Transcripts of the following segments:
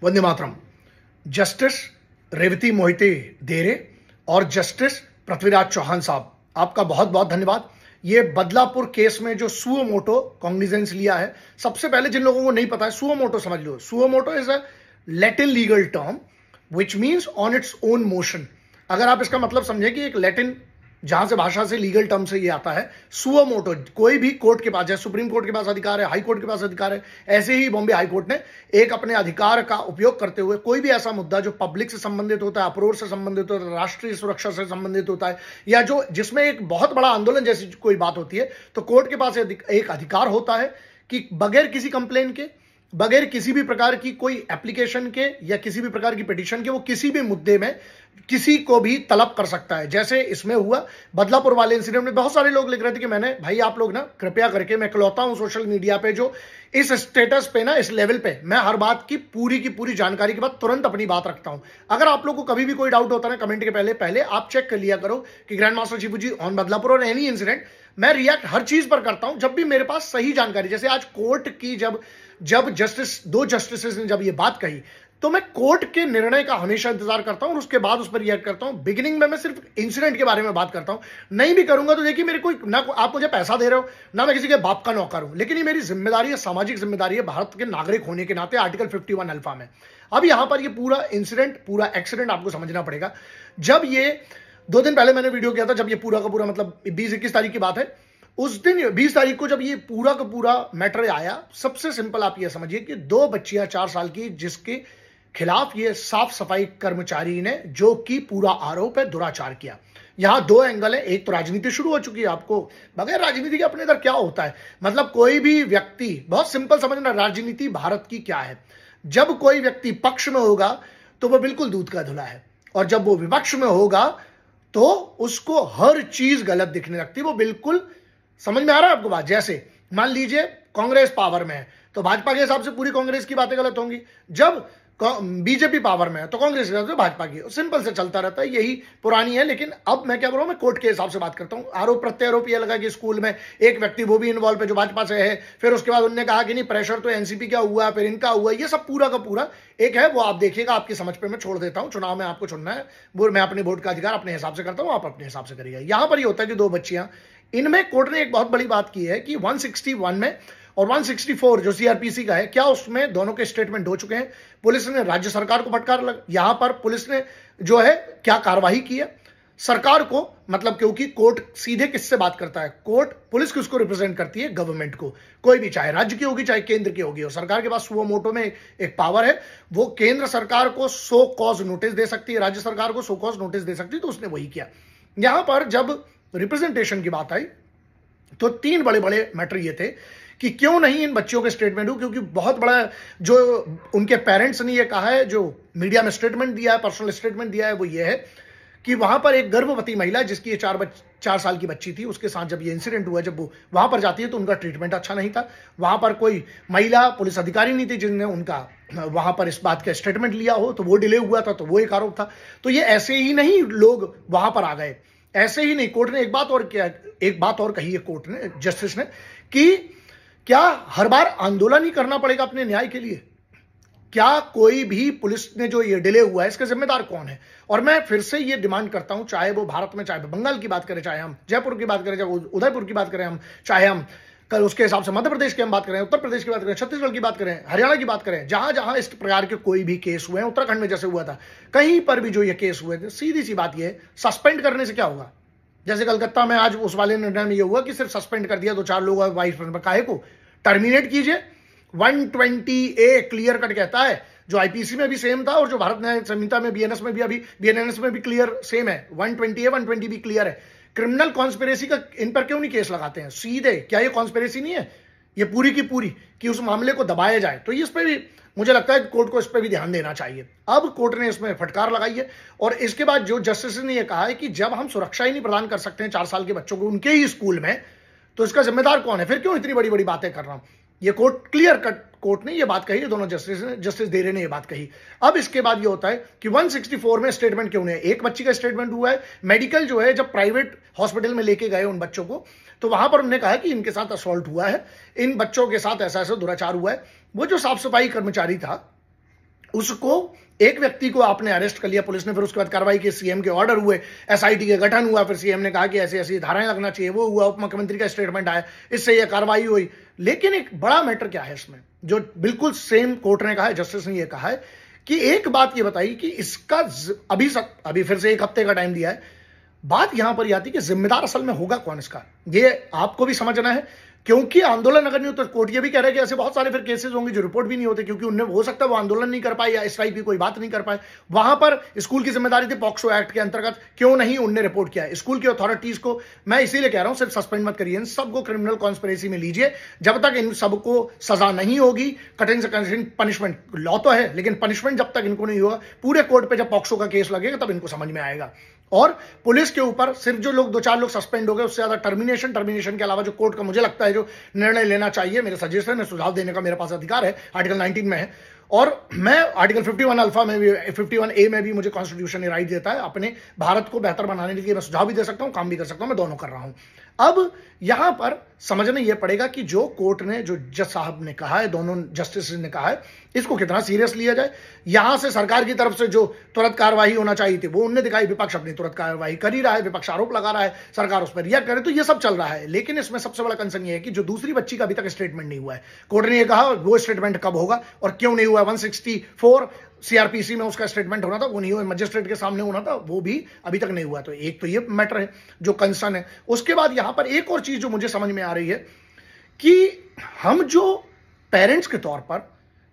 Vande Mataram. Justice Revati Mohite देरे और justice Prithviraj Chauhan साहब, आपका बहुत बहुत धन्यवाद। ये बदलापुर केस में जो सुओ मोटो कॉग्निजेंस लिया है, सबसे पहले जिन लोगों को नहीं पता है, सुओ मोटो समझ लो। Suo motu is a Latin legal term which means on its own motion. अगर आप इसका मतलब समझें कि एक लैटिन जहां से भाषा से लीगल टर्म से ये आता है, सुओ मोटो, कोई भी कोर्ट के पास, जैसे सुप्रीम कोर्ट के पास अधिकार है, हाई कोर्ट के पास अधिकार है, ऐसे ही बॉम्बे हाई कोर्ट ने एक अपने अधिकार का उपयोग करते हुए कोई भी ऐसा मुद्दा जो पब्लिक से संबंधित होता है, अप्रोच से संबंधित होता है, राष्ट्रीय सुरक्षा से संबंधित होता है, या जो जिसमें एक बहुत बड़ा आंदोलन जैसी कोई बात होती है, तो कोर्ट के पास एक अधिकार होता है कि बगैर किसी कंप्लेन के, बगैर किसी भी प्रकार की कोई एप्लीकेशन के या किसी भी प्रकार की पिटीशन के, वो किसी भी मुद्दे में किसी को भी तलब कर सकता है। जैसे इसमें हुआ बदलापुर वाले इंसिडेंट में बहुत सारे लोग लिख रहे थे कि मैंने, भाई आप लोग ना कृपया करके, मैं इकलौता हूं सोशल मीडिया पे जो इस स्टेटस पे ना, इस लेवल पे मैं हर बात की पूरी जानकारी के बाद तुरंत अपनी बात रखता हूं। अगर आप लोग को कभी भी कोई डाउट होता है ना, कमेंट के पहले आप चेक कर लिया करो कि grand master Cheepu ji on Badlapur और एनी इंसिडेंट, मैं रिएक्ट हर चीज पर करता हूं जब भी मेरे पास सही जानकारी। जैसे आज कोर्ट की जब दो जस्टिस ने जब ये बात कही, तो मैं कोर्ट के निर्णय का हमेशा इंतजार करता हूं और उसके बाद उस पर रिएक्ट करता हूं। बिगिनिंग में मैं सिर्फ इंसिडेंट के बारे में बात करता हूं, नहीं भी करूंगा तो देखिए, मेरे कोई ना आप मुझे पैसा दे रहे हो, ना मैं किसी के बाप का नौकर हूं, लेकिन ये मेरी जिम्मेदारी है, सामाजिक जिम्मेदारी है भारत के नागरिक होने के नाते, आर्टिकल 51 अल्फा में। अब यहां पर ये पूरा इंसिडेंट, पूरा एक्सीडेंट आपको समझना पड़ेगा। जब ये 2 दिन पहले मैंने वीडियो किया था, जब ये पूरा का पूरा, मतलब 20-21 तारीख की बात है, उस दिन 20 तारीख को जब ये पूरा का पूरा मैटर आया, सबसे सिंपल आप ये समझिए कि 2 बच्चियां 4 साल की, जिसके खिलाफ ये साफ सफाई कर्मचारी ने, जो कि पूरा आरोप है, दुराचार किया। यहां 2 एंगल है। एक तो राजनीति शुरू हो चुकी है, आपको बगैर राजनीति के अपने इधर क्या होता है, मतलब कोई भी व्यक्ति, बहुत सिंपल समझना, राजनीति भारत की क्या है। जब कोई व्यक्ति पक्ष में होगा तो वह बिल्कुल दूध का धुला है, और जब वो विपक्ष में होगा तो उसको हर चीज गलत दिखने लगती है। वो बिल्कुल, समझ में आ रहा है आपको बात? जैसे मान लीजिए कांग्रेस पावर में है तो भाजपा के हिसाब से पूरी कांग्रेस की बातें गलत होंगी, जब बीजेपी पावर में है तो कांग्रेस के हिसाब से भाजपा की। सिंपल से चलता रहता है, यही पुरानी है। लेकिन अब मैं क्या बोल रहा हूं, मैं कोर्ट के हिसाब से बात करता हूं। आरोप प्रत्यारोप यह लगा कि स्कूल में एक व्यक्ति वो भी इन्वॉल्व है जो भाजपा से है, फिर उसके बाद उन्होंने कहा कि नहीं, प्रेशर तो एनसीपी का हुआ, फिर इनका हुआ, ये सब पूरा का पूरा एक है। वो आप देखिएगा, आपकी समझ पे मैं छोड़ देता हूं। चुनाव में आपको चुनना है, वो मैं अपने वोट का अधिकार अपने हिसाब से करता हूं, आप अपने हिसाब से करिएगा। यहां पर ये होता है कि 2 बच्चियां, इनमें कोर्ट ने एक बहुत बड़ी बात की है कि 161 में और 164 जो सीआरपीसी का है, क्या उसमें दोनों के स्टेटमेंट हो चुके हैं। पुलिस ने राज्य सरकार को फटकार लगा। यहां पर पुलिस ने जो है क्या कार्रवाई की है सरकार को, मतलब क्योंकि कोर्ट सीधे किससे बात करता है, कोर्ट पुलिस किसको रिप्रेजेंट करती है, गवर्नमेंट को। कोई भी, चाहे राज्य की होगी चाहे केंद्र की होगी, और सरकार के पास सुओ मोटो में एक पावर है, वो केंद्र सरकार को सो कॉज नोटिस दे सकती है, राज्य सरकार को सो कॉज नोटिस दे सकती है। तो उसने वही किया। यहां पर जब रिप्रेजेंटेशन की बात आई तो 3 बड़े बड़े मैटर ये थे कि क्यों नहीं इन बच्चियों के स्टेटमेंट हो, क्योंकि बहुत बड़ा जो उनके पेरेंट्स ने ये कहा है, जो मीडिया में स्टेटमेंट दिया है, पर्सनल स्टेटमेंट दिया है, वो ये है कि वहां पर एक गर्भवती महिला, जिसकी ये 4 साल की बच्ची थी, उसके साथ जब ये इंसिडेंट हुआ, जब वो वहां पर जाती है तो उनका ट्रीटमेंट अच्छा नहीं था। वहां पर कोई महिला पुलिस अधिकारी नहीं थी जिन्होंने उनका वहां पर इस बात का स्टेटमेंट लिया हो, तो वो डिले हुआ था, तो वो एक आरोप था। तो ये ऐसे ही नहीं लोग वहां पर आ गए, ऐसे ही नहीं। कोर्ट ने एक बात और कही है, कोर्ट ने, जस्टिस ने, कि क्या हर बार आंदोलन ही करना पड़ेगा अपने न्याय के लिए? क्या कोई भी पुलिस ने जो ये डिले हुआ है, इसका जिम्मेदार कौन है? और मैं फिर से ये डिमांड करता हूं, चाहे वो भारत में, चाहे बंगाल की बात करें, चाहे हम जयपुर की बात करें, चाहे उदयपुर की बात करें, हम चाहे हम कल उसके हिसाब से मध्य प्रदेश की हम बात करें, उत्तर प्रदेश की बात करें, छत्तीसगढ़ की बात करें, हरियाणा की बात करें, जहां जहां इस प्रकार के कोई भी केस हुए हैं, उत्तराखंड में जैसे हुआ था, कहीं पर भी जो ये केस हुए थे, सीधी सी बात ये, सस्पेंड करने से क्या होगा? जैसे कलकत्ता में आज उस वाले निर्णय में ये हुआ कि सिर्फ सस्पेंड कर दिया 2-4 लोग, वाइस काहे को टर्मिनेट कीजिए। 120A क्लियर कट कहता है, जो आईपीसी में भी सेम था और जो भारत न्याय संहिता में बीएनएस में भी, अभी बीएनएस में भी क्लियर सेम है। 120A 120B क्लियर है। क्रिमिनल कॉन्स्पिरेसी का इन पर क्यों नहीं केस लगाते हैं सीधे? क्या ये कॉन्स्पिरेसी नहीं है ये पूरी की पूरी, कि उस मामले को दबाया जाए? तो इस पर भी मुझे लगता है कि कोर्ट को इस पर भी ध्यान देना चाहिए। अब कोर्ट ने इसमें फटकार लगाई है, और इसके बाद जो जस्टिस ने यह कहा है कि जब हम सुरक्षा ही नहीं प्रदान कर सकते हैं 4 साल के बच्चों को उनके ही स्कूल में, तो इसका जिम्मेदार कौन है? फिर क्यों इतनी बड़ी बड़ी बातें कर रहा हूं? ये कोर्ट, क्लियर कट कोर्ट ने ये बात कही, दोनों जस्टिस देरे ने ये बात कही। अब इसके बाद ये होता है कि 164 में स्टेटमेंट क्यों नहीं है? एक बच्ची का स्टेटमेंट हुआ है, मेडिकल जो है, जब प्राइवेट हॉस्पिटल में लेके गए उन बच्चों को, तो वहां पर उन्होंने कहा कि इनके साथ असॉल्ट हुआ है, इन बच्चों के साथ ऐसा ऐसा दुराचार हुआ है। वो जो साफ सफाई कर्मचारी था, उसको एक व्यक्ति को आपने अरेस्ट कर लिया पुलिस ने, फिर उसके बाद कार्रवाई की, सीएम के ऑर्डर हुए, एसआईटी के गठन हुआ, फिर सीएम ने कहा कि ऐसी ऐसी धाराएं लगना चाहिए, वो हुआ, उप मुख्यमंत्री का स्टेटमेंट आया, इससे यह कार्रवाई हुई। लेकिन एक बड़ा मैटर क्या है इसमें, जो बिल्कुल सेम कोर्ट ने कहा है, जस्टिस ने यह कहा है कि एक बात ये बताई कि इसका अभी फिर से 1 हफ्ते का टाइम दिया है। बात यहां पर आती है कि जिम्मेदार असल में होगा कौन इसका, ये आपको भी समझना है, क्योंकि आंदोलन अगर नहीं होता, कोर्ट ये भी कह रहा है कि ऐसे बहुत सारे फिर केसेस होंगे जो रिपोर्ट भी नहीं होते, क्योंकि उन्हें हो सकता है वो आंदोलन नहीं कर पाए या इस टाइप की कोई बात नहीं कर पाए। वहां पर स्कूल की जिम्मेदारी थी, पॉक्सो एक्ट के अंतर्गत क्यों नहीं उनने रिपोर्ट किया है। स्कूल की अथॉरिटीज को मैं इसीलिए कह रहा हूं, सिर्फ सस्पेंड मत करिए, इन सबको क्रिमिनल कॉन्स्पिरेसी में लीजिए, जब तक इन सबको सजा नहीं होगी, कठिन से कठिन पनिशमेंट, लॉ तो है लेकिन पनिशमेंट जब तक इनको नहीं होगा, पूरे कोर्ट पे जब पॉक्सो का केस लगेगा तब इनको समझ में आएगा। और पुलिस के ऊपर सिर्फ जो लोग 2-4 लोग सस्पेंड हो गए, उससे ज्यादा टर्मिनेशन के अलावा जो कोर्ट का मुझे लगता है जो निर्णय लेना चाहिए, मेरे सजेशन है, सुझाव देने का मेरे पास अधिकार है, आर्टिकल 19 में है, और मैं आर्टिकल 51 अल्फा में भी, 51A में भी मुझे कॉन्स्टिट्यूशन ने राइट देता है, अपने भारत को बेहतर बनाने के लिए मैं सुझाव भी दे सकता हूं, काम भी कर सकता हूं, मैं दोनों कर रहा हूं। अब यहां पर समझना यह पड़ेगा कि जो कोर्ट ने, जो जज साहब ने कहा है, दोनों जस्टिस ने कहा है, इसको कितना सीरियस लिया जाए। यहां से सरकार की तरफ से जो तुरंत कार्रवाई होना चाहिए थी वो उन्होंने दिखाई, विपक्ष अपनी तुरंत कार्रवाई कर ही रहा है, विपक्ष आरोप लगा रहा है, सरकार उस पर रिएक्ट करे, तो ये सब चल रहा है। लेकिन इसमें सबसे बड़ा कंसर्न ये है कि जो दूसरी बच्ची का अभी तक स्टेटमेंट नहीं हुआ है, कोर्ट ने यह कहा वो स्टेटमेंट कब होगा और क्यों नहीं हुआ। 164 सीआरपीसी में उसका स्टेटमेंट होना था, वो नहीं हुआ, मजिस्ट्रेट के सामने होना था, वो भी अभी तक नहीं हुआ। तो एक तो ये मैटर है जो कंसर्न है। उसके बाद यहां पर एक और चीज जो मुझे समझ में आ रही है कि हम जो पेरेंट्स के तौर पर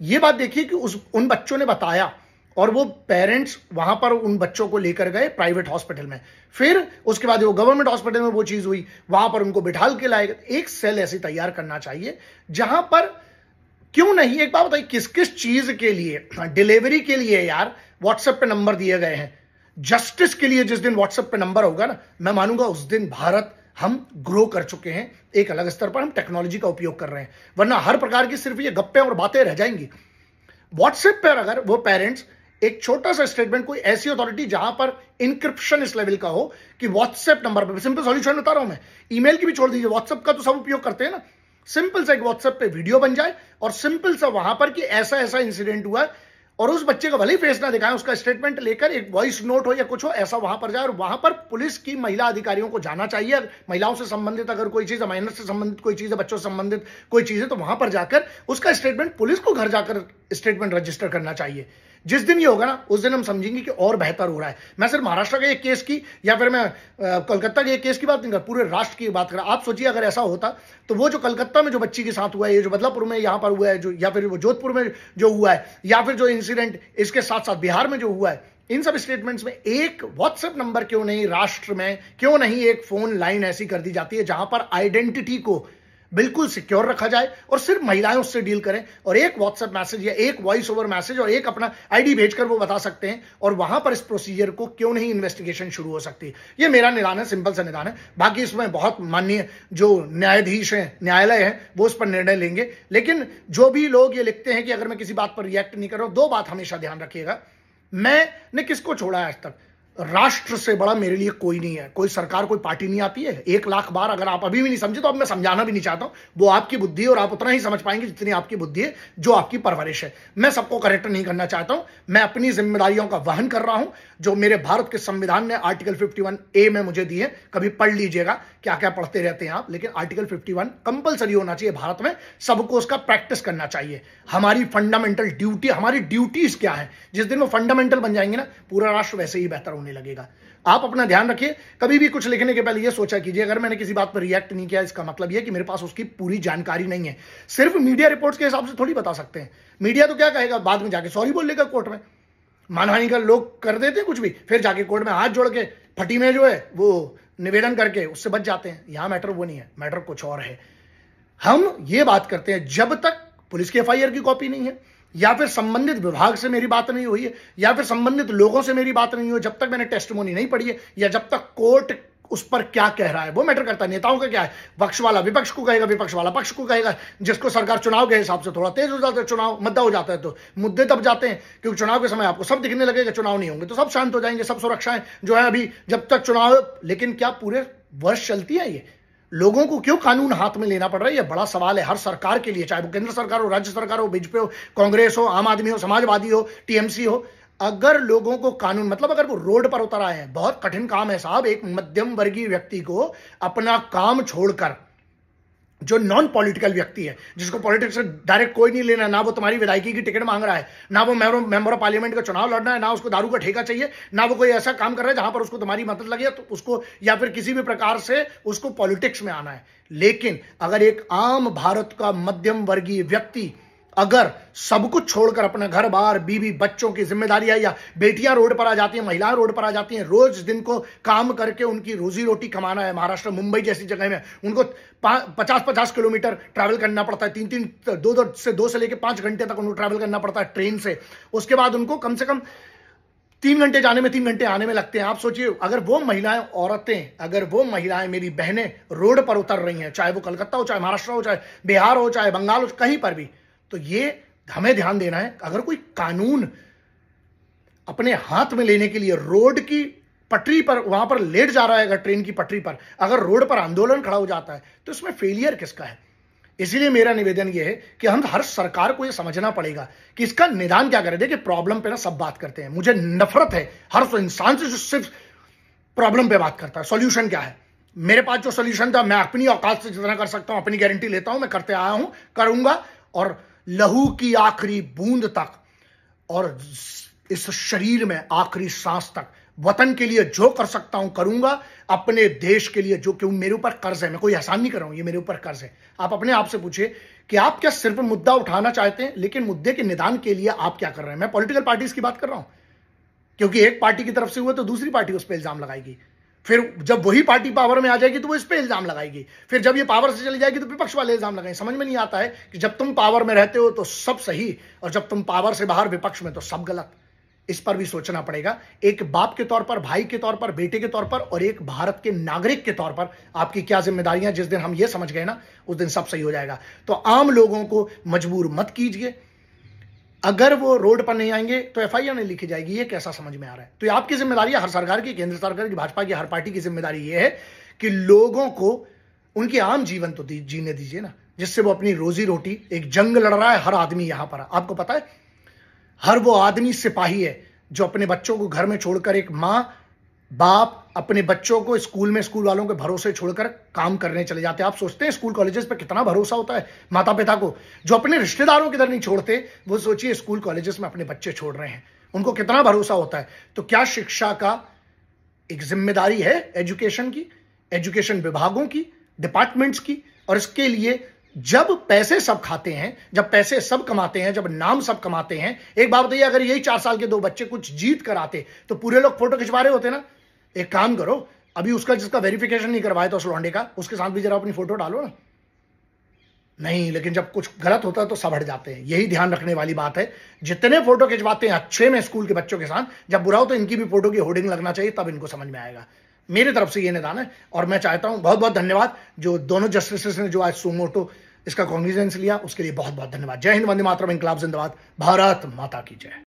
ये बात देखिए कि उन बच्चों ने बताया और वो पेरेंट्स वहां पर उन बच्चों को लेकर गए प्राइवेट हॉस्पिटल में, फिर उसके बाद वो गवर्नमेंट हॉस्पिटल में वो चीज हुई, वहां पर उनको बिठाल के लाए गए। एक सेल ऐसी तैयार करना चाहिए जहां पर, क्यों नहीं, एक बात बताइए, किस किस चीज के लिए, डिलीवरी के लिए यार व्हाट्सएप पे नंबर दिए गए हैं, जस्टिस के लिए जिस दिन व्हाट्सएप पे नंबर होगा ना, मैं मानूंगा उस दिन भारत हम ग्रो कर चुके हैं, एक अलग स्तर पर हम टेक्नोलॉजी का उपयोग कर रहे हैं, वरना हर प्रकार की सिर्फ ये गप्पे और बातें रह जाएंगी। व्हाट्सएप पर अगर वो पेरेंट्स एक छोटा सा स्टेटमेंट, कोई ऐसी अथॉरिटी जहां पर इंक्रिप्शन इस लेवल का हो कि व्हाट्सएप नंबर पर, सिंपल सॉल्यूशन बता रहा हूं मैं, ईमेल की भी छोड़ दीजिए, व्हाट्सएप का तो सब उपयोग करते हैं ना, सिंपल सा एक व्हाट्सएप पे वीडियो बन जाए और सिंपल सा वहां पर कि ऐसा ऐसा इंसिडेंट हुआ है, और उस बच्चे का भले ही फेस ना दिखाएं, उसका स्टेटमेंट लेकर एक वॉइस नोट हो या कुछ हो ऐसा वहां पर जाए, और वहां पर पुलिस की महिला अधिकारियों को जाना चाहिए, महिलाओं से संबंधित अगर कोई चीज है, माइनर से संबंधित कोई चीज है, बच्चों से संबंधित कोई चीज है, तो वहां पर जाकर उसका स्टेटमेंट, पुलिस को घर जाकर स्टेटमेंट रजिस्टर करना चाहिए। जिस दिन ये होगा ना, उस दिन हम समझेंगे कि और बेहतर हो रहा है। मैं सिर्फ महाराष्ट्र के एक केस की या फिर मैं कलकत्ता के एक केस की बात नहीं कर, पूरे राष्ट्र की बात कर रहा। आप सोचिए अगर ऐसा होता तो वो जो कलकत्ता में जो बच्ची के साथ हुआ है, ये जो बदलापुर में यहां पर हुआ है, जो या फिर वो जोधपुर में जो हुआ है, या फिर जो इंसिडेंट इसके साथ साथ बिहार में जो हुआ है, इन सब स्टेटमेंट्स में एक व्हाट्सएप नंबर क्यों नहीं, राष्ट्र में क्यों नहीं एक फोन लाइन ऐसी कर दी जाती है जहां पर आइडेंटिटी को बिल्कुल सिक्योर रखा जाए और सिर्फ महिलाएं उससे डील करें, और एक व्हाट्सएप मैसेज या एक वॉइस ओवर मैसेज और एक अपना आईडी भेजकर वो बता सकते हैं, और वहां पर इस प्रोसीजर को क्यों नहीं इन्वेस्टिगेशन शुरू हो सकती है। ये मेरा निदान है, सिंपल सा निदान है। बाकी इसमें बहुत माननीय जो न्यायाधीश हैं, न्यायालय है, वो इस पर निर्णय लेंगे। लेकिन जो भी लोग ये लिखते हैं कि अगर मैं किसी बात पर रिएक्ट नहीं कर रहा हूं, दो बात हमेशा ध्यान रखिएगा, मैंने किसको छोड़ा है आज तक, राष्ट्र से बड़ा मेरे लिए कोई नहीं है, कोई सरकार, कोई पार्टी नहीं आती है। 1 लाख बार अगर आप अभी भी नहीं समझे तो अब मैं समझाना भी नहीं चाहता हूं, वो आपकी बुद्धि है और आप उतना ही समझ पाएंगे जितनी आपकी बुद्धि है, जो आपकी परवरिश है। मैं सबको करेक्ट नहीं करना चाहता हूं, मैं अपनी जिम्मेदारियों का वहन कर रहा हूं जो मेरे भारत के संविधान ने आर्टिकल 51A में मुझे दी है। कभी पढ़ लीजिएगा, क्या क्या पढ़ते रहते हैं आप, लेकिन आर्टिकल 51 कंपलसरी होना चाहिए भारत में, सबको उसका प्रैक्टिस करना चाहिए। हमारी फंडामेंटल ड्यूटी, हमारी ड्यूटीज क्या है, जिस दिन वो फंडामेंटल बन जाएंगे ना, पूरा राष्ट्र वैसे ही बेहतर होने लगेगा। आप अपना ध्यान रखिए, कभी भी कुछ लिखने के पहले यह सोचा कीजिए, अगर मैंने किसी बात पर रिएक्ट नहीं किया, इसका मतलब यह कि मेरे पास उसकी पूरी जानकारी नहीं है। सिर्फ मीडिया रिपोर्ट्स के हिसाब से थोड़ी बता सकते हैं। मीडिया तो क्या कहेगा, बाद में जाके सॉरी बोल लेगा कोर्ट में, मानहानि का लोग कर देते हैं कुछ भी, फिर जाके कोर्ट में हाथ जोड़ के फटी में जो है वो निवेदन करके उससे बच जाते हैं। यहां मैटर वो नहीं है, मैटर कुछ और है। हम ये बात करते हैं जब तक पुलिस की एफआईआर की कॉपी नहीं है, या फिर संबंधित विभाग से मेरी बात नहीं हुई है, या फिर संबंधित लोगों से मेरी बात नहीं हुई, जब तक मैंने टेस्टिमोनी नहीं पढ़ी है, या जब तक कोर्ट उस पर क्या कह रहा है, वो मैटर करता है। नेताओं का क्या है, पक्ष वाला विपक्ष को कहेगा, विपक्ष वाला पक्ष को कहेगा, जिसको सरकार चुनाव के हिसाब से थोड़ा तेज हो जाता है, चुनाव मुद्दा हो जाता है तो मुद्दे तब जाते हैं, क्योंकि चुनाव के समय आपको सब दिखने लगेगा, चुनाव नहीं होंगे तो सब शांत हो जाएंगे, सब सुरक्षाएं जो है अभी जब तक चुनाव। लेकिन क्या पूरे वर्ष चलती है ये? लोगों को क्यों कानून हाथ में लेना पड़ रहा है? यह बड़ा सवाल है हर सरकार के लिए, चाहे वो केंद्र सरकार हो, राज्य सरकार हो, बीजेपी हो, कांग्रेस हो, आम आदमी हो, समाजवादी हो, टीएमसी हो। अगर लोगों को कानून, मतलब अगर वो रोड पर उतर आए हैं, बहुत कठिन काम है साहब एक मध्यम वर्गीय व्यक्ति को अपना काम छोड़कर, जो नॉन पॉलिटिकल व्यक्ति है, जिसको पॉलिटिक्स से डायरेक्ट कोई नहीं लेना, ना वो तुम्हारी विधायकी की टिकट मांग रहा है, ना वो मेंबर ऑफ पार्लियामेंट का चुनाव लड़ना है, ना उसको दारू का ठेका चाहिए, ना वो कोई ऐसा काम कर रहा है जहां पर उसको तुम्हारी मदद लगे तो उसको, या फिर किसी भी प्रकार से उसको पॉलिटिक्स में आना है। लेकिन अगर एक आम भारत का मध्यम वर्गीय व्यक्ति अगर सब कुछ छोड़कर अपना घर बार, बीवी बच्चों की जिम्मेदारी है, या बेटियां रोड पर आ जाती हैं, महिलाएं रोड पर आ जाती हैं, रोज दिन को काम करके उनकी रोजी रोटी कमाना है, महाराष्ट्र मुंबई जैसी जगह में उनको 50-50 किलोमीटर ट्रैवल करना पड़ता है, 2 से लेकर 5 घंटे तक उनको ट्रैवल करना पड़ता है ट्रेन से। उसके बाद उनको कम से कम 3 घंटे जाने में, 3 घंटे आने में लगते हैं। आप सोचिए अगर वो महिलाएं, औरतें, अगर वो महिलाएं, मेरी बहनें रोड पर उतर रही हैं, चाहे वो कलकत्ता हो, चाहे महाराष्ट्र हो, चाहे बिहार हो, चाहे बंगाल हो, कहीं पर भी, तो ये हमें ध्यान देना है। अगर कोई कानून अपने हाथ में लेने के लिए रोड की पटरी पर, वहां पर लेट जा रहा है, अगर ट्रेन की पटरी पर अगर रोड पर आंदोलन खड़ा हो जाता है, तो इसमें फेलियर किसका है? इसीलिए मेरा निवेदन यह है कि हम हर सरकार को यह समझना पड़ेगा कि इसका निदान क्या करें। देखिए प्रॉब्लम पे ना सब बात करते हैं, मुझे नफरत है हर इंसान से जो सिर्फ प्रॉब्लम पे बात करता है। सॉल्यूशन क्या है? मेरे पास जो सॉल्यूशन था, मैं अपनी औकात से जितना कर सकता हूं अपनी गारंटी लेता हूं, मैं करते आया हूं, करूंगा, और लहू की आखिरी बूंद तक और इस शरीर में आखिरी सांस तक वतन के लिए जो कर सकता हूं करूंगा। अपने देश के लिए जो, क्यों मेरे ऊपर कर्ज है, मैं कोई एहसान नहीं कर रहा हूं, ये मेरे ऊपर कर्ज है। आप अपने आप से पूछिए कि आप क्या सिर्फ मुद्दा उठाना चाहते हैं, लेकिन मुद्दे के निदान के लिए आप क्या कर रहे हैं? मैं पॉलिटिकल पार्टीज की बात कर रहा हूं, क्योंकि एक पार्टी की तरफ से हुआ तो दूसरी पार्टी उस पर इल्जाम लगाएगी, फिर जब वही पार्टी पावर में आ जाएगी तो वो इस पे इल्जाम लगाएगी, फिर जब ये पावर से चली जाएगी तो विपक्ष वाले इल्जाम लगाएंगे। समझ में नहीं आता है कि जब तुम पावर में रहते हो तो सब सही, और जब तुम पावर से बाहर विपक्ष में तो सब गलत। इस पर भी सोचना पड़ेगा, एक बाप के तौर पर, भाई के तौर पर, बेटे के तौर पर, और एक भारत के नागरिक के तौर पर आपकी क्या जिम्मेदारियां। जिस दिन हम ये समझ गए ना, उस दिन सब सही हो जाएगा। तो आम लोगों को मजबूर मत कीजिए। अगर वो रोड पर नहीं आएंगे तो एफआईआर नहीं लिखी जाएगी। ये कैसा समझ में आ रहा है? तो ये आपकी जिम्मेदारी है, हर सरकार की, केंद्र सरकार की, भाजपा की, हर पार्टी की जिम्मेदारी ये है कि लोगों को उनके आम जीवन तो जीने दीजिए ना, जिससे वो अपनी रोजी रोटी, एक जंग लड़ रहा है हर आदमी यहां पर। आपको पता है, हर वो आदमी सिपाही है जो अपने बच्चों को घर में छोड़कर, एक मां बाप अपने बच्चों को स्कूल में, स्कूल वालों के भरोसे छोड़कर काम करने चले जाते हैं। आप सोचते हैं स्कूल कॉलेजेस पे कितना भरोसा होता है माता पिता को, जो अपने रिश्तेदारों के इधर नहीं छोड़ते, वो सोचिए स्कूल कॉलेजेस में अपने बच्चे छोड़ रहे हैं, उनको कितना भरोसा होता है। तो क्या शिक्षा का एक जिम्मेदारी है एजुकेशन की, एजुकेशन विभागों की, डिपार्टमेंट्स की, और इसके लिए जब पैसे सब खाते हैं, जब पैसे सब कमाते हैं, जब नाम सब कमाते हैं। एक बात बताइए, अगर यही 4 साल के 2 बच्चे कुछ जीत कर आते तो पूरे लोग फोटो खिंचवा रहे होते ना। एक काम करो, अभी उसका जिसका वेरिफिकेशन नहीं करवाया तो उस लौंडे का, उसके साथ भी जरा अपनी फोटो डालो ना। नहीं, लेकिन जब कुछ गलत होता है तो सब हट जाते हैं। यही ध्यान रखने वाली बात है। जितने फोटो खिंचवाते हैं अच्छे में स्कूल के बच्चों के साथ, जब बुरा हो तो इनकी भी फोटो की होर्डिंग लगना चाहिए, तब इनको समझ में आएगा। मेरी तरफ से ये निदान है, और मैं चाहता हूं, बहुत बहुत धन्यवाद जो दोनों जस्टिस ने जो आज सुमो मोटो इसका कॉग्निजेंस लिया, उसके लिए बहुत बहुत धन्यवाद। जय हिंद, वंदे मातरम, इंकलाब जिंदाबाद, भारत माता की जय।